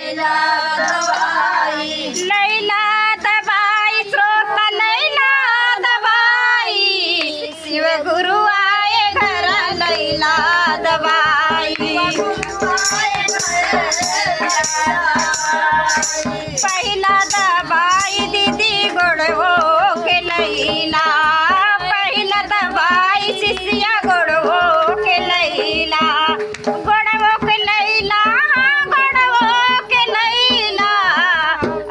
लैला दवाई, लैला दवाई श्रोता लैला दवाई, शिव गुरु आए घर लैला दवाई। पहला दवाई दीदी गोड़वो के लैला, पहला दवाई शिष्या गोड़वो के लैला, गोड़वो के लैला, गोड़वो के लैला।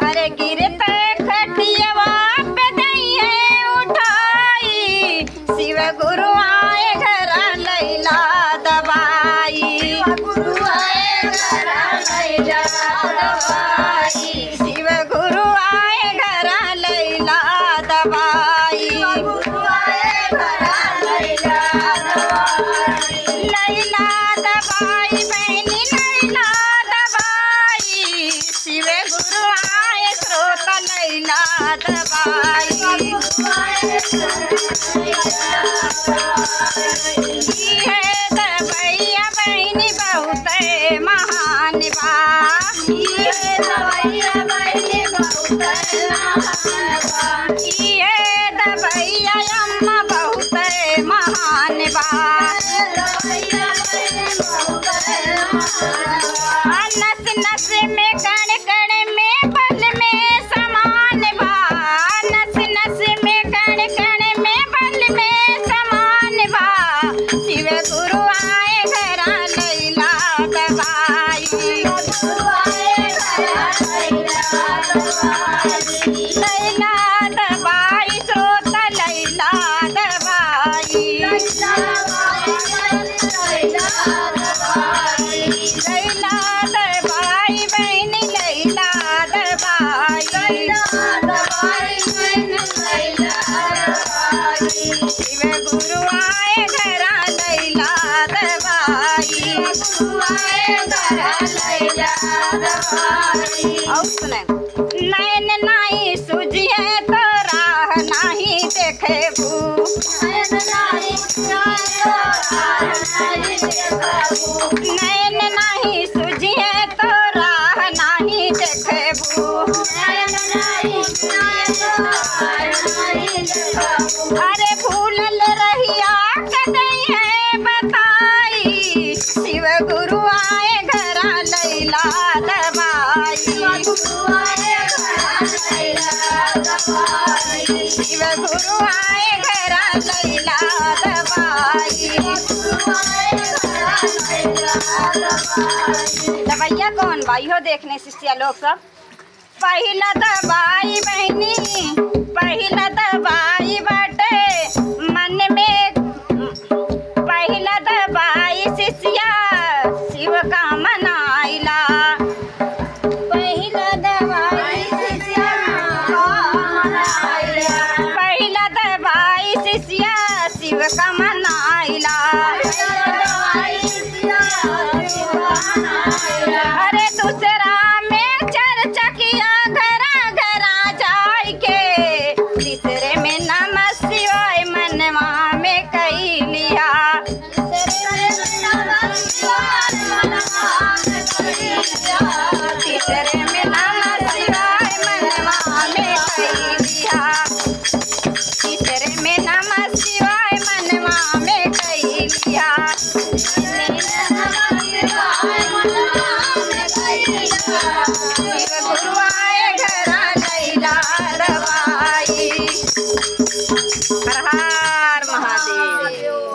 अरे गिरते खटियवा पे दइए उठाई, शिव गुरु आए घर लैला दवाई, गुरु आए घर लैला दवाई, शिव गुरु आए घर लैला दवाई। गुरु आए घर लैला दवाई, लैला दवाई बहनी लैला दवाई, शिव गुरु आए श्रोत लैला दवाई। गुरु आए ई है दवैया बहनी बहुत महान बा, दवाइया बहनी बहुत महान बा, ये दवैया अम्मा बहुत महान बा। दवाइया बहनी बहुत महान बा, नस नस में कण कण में बल में समान बा, नस नस में कण कण में बल में समान बा, शिव गुरु आए घर लैला दवाई, गुरु आए घर लैला दवाई, लैला दवाई श्रोत लैला दवाई, लैला दवाई, लैला दवाई बहनी लैला दवाई, लैला दवाई बहनी लैला दवाई, शिव गुरु आए घर लैला दवाई। गुरु आए घर लैला दवाई, और सुने नैन नहीं सूझिए तो राह नहीं देखे भू, नैन नाही देखबू, नैन नहीं सूझिए तो राह नहीं देखे भू। नैन नाही देखबू, अरे भूलल रहिया कदई है बताई, शिव गुरु आए घर लैला दवाई, गुरु आए घर लैला दवाई, शिव गुरु आए घर लैला दवाई। गुरु आए घर लैला दवाई, दवाइया कौन भाई हो देखने शिष्या लोग सब। पहला दवाई बहनी पहला दवाई बाटे मन में, पहला दवाई शिष्या शिव का मनाइला, पहिला दवाई शिष्या मनाइला, पहला दवाई शिष्या शिव का मनाइला। दवाई शिष्या मनाइला, अरे दूसरा में चर्चा किया घरा घरा जाय के, तीसरे में नमः शिवाय मनवा में कही लिया, तीसरे में नमः शिवाय मनवा में कही लिया, तीसरे में नमः शिवाय मनवा में कही लिया। शिव गुरु आए घर लैला दवाई।